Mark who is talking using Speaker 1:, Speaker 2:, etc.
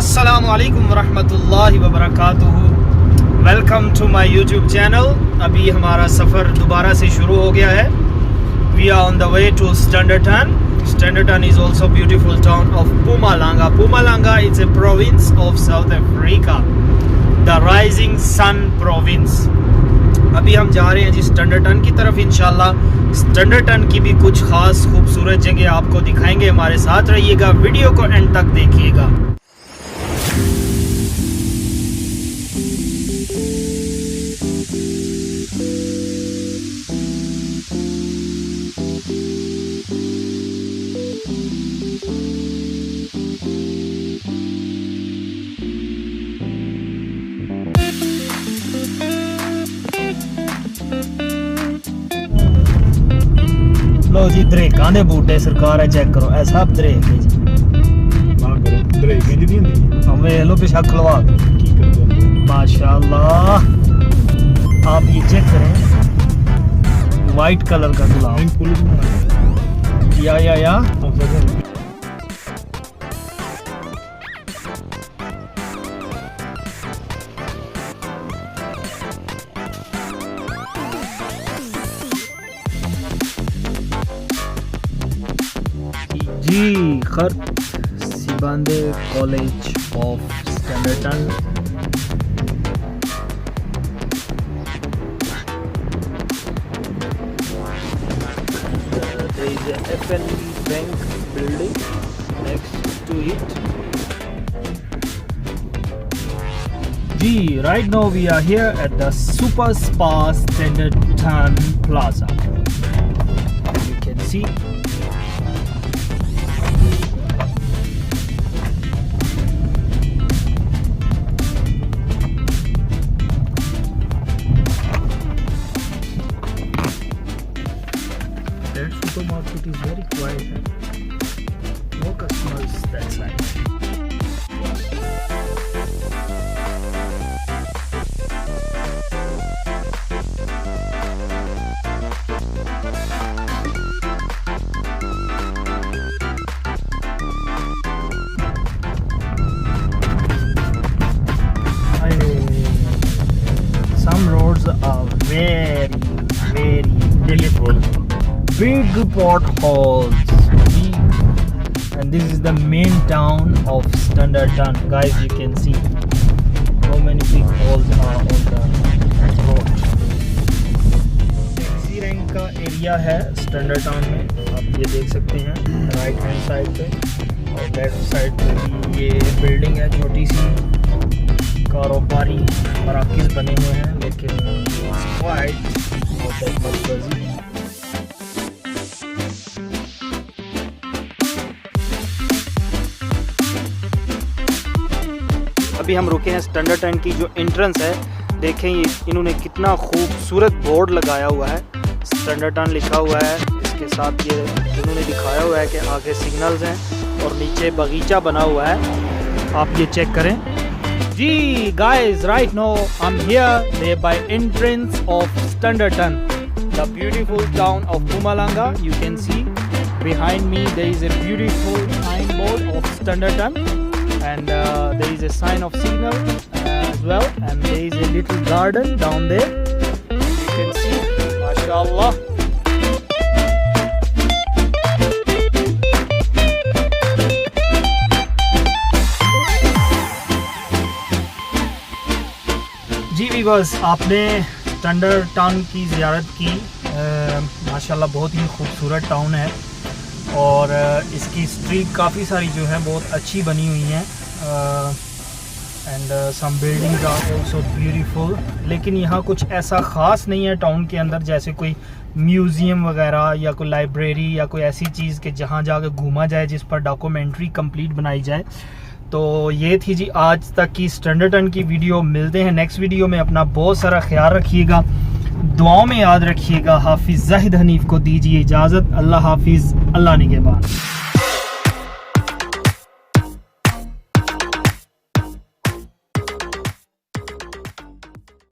Speaker 1: अस्सलाम वालेकुम वरहमतुल्लाहि वबरकातुहू। Welcome to my YouTube channel. अभी हमारा सफ़र दोबारा से शुरू हो गया है। We are on the way to Standerton. Standerton is also beautiful town of Mpumalanga. Mpumalanga is a province of South Africa, the rising sun province. अभी हम जा रहे हैं जी स्टैंडर्टन की तरफ। इंशाल्लाह स्टैंडर्टन की भी कुछ खास खूबसूरत जगह आपको दिखाएंगे। हमारे साथ रहिएगा, वीडियो को एंड तक देखिएगा। लो जी दरेकां दे बूटे सरकार है, चेक करो ऐ सब दरेक है जी।
Speaker 2: ना करो दरेक इंज दी हुंदी
Speaker 1: हम वे लो पेशा खलवा
Speaker 2: की करदे
Speaker 1: माशाल्लाह। आप ये चेक करें, वाइट कलर का गुलाब
Speaker 2: फुल बना
Speaker 1: या जी खर Sibande college of Standerton. There is a FNB bank building next to it. जी right now we are here at the Super Spa Standerton Plaza. You can see that supermarket is very quiet. No customers that side. Some roads are very
Speaker 2: beautiful.
Speaker 1: big potholes, and this is the main town of Standerton. Guys, you can see how many big holes are on the road. Taxi rank का area है स्टैंडर्टन में, आप ये देख सकते हैं right hand side पे, और लेफ्ट साइड पे भी ये बिल्डिंग है छोटी सी। कारोबारी मराकज़ बने हुए हैं, लेकिन क्वाइट मरकज़ी। अभी हम रुके हैं स्टैंडर्टन की जो एंट्रेंस है। देखें ये इन्होंने कितना खूबसूरत बोर्ड लगाया हुआ है, स्टैंडर्टन लिखा हुआ है। इसके साथ ये इन्होंने दिखाया हुआ है कि आगे सिग्नल्स हैं और नीचे बगीचा बना हुआ है। आप ये चेक करें जी। Guys right now I am here there by entrance of Standerton, the beautiful town of Mpumalanga. You can see behind me there is a beautiful signboard of Standerton, and there is a sign of signal as well, and there is a little garden down there. You can see, mashallah. जी viewers, आपने Standerton की ज़ियारत की। माशाल्लाह बहुत ही खूबसूरत town है, और इसकी स्ट्रीट काफ़ी सारी जो है बहुत अच्छी बनी हुई हैं, and some buildings are also beautiful. लेकिन यहाँ कुछ ऐसा ख़ास नहीं है टाउन के अंदर, जैसे कोई म्यूज़ियम वगैरह या कोई लाइब्रेरी या कोई ऐसी चीज़ कि जहाँ जाकर घूमा जाए, जिस पर डॉक्यूमेंट्री कंप्लीट बनाई जाए। तो ये थी जी आज तक की स्टैंडर्टन की वीडियो। मिलते हैं नेक्स्ट वीडियो में। अपना बहुत सारा ख्याल रखिएगा, दुआओं में याद रखिएगा। हाफिज़ ज़ाहिद हनीफ को दीजिए इजाज़त। अल्लाह हाफिज़, अल्लाह निगहबान।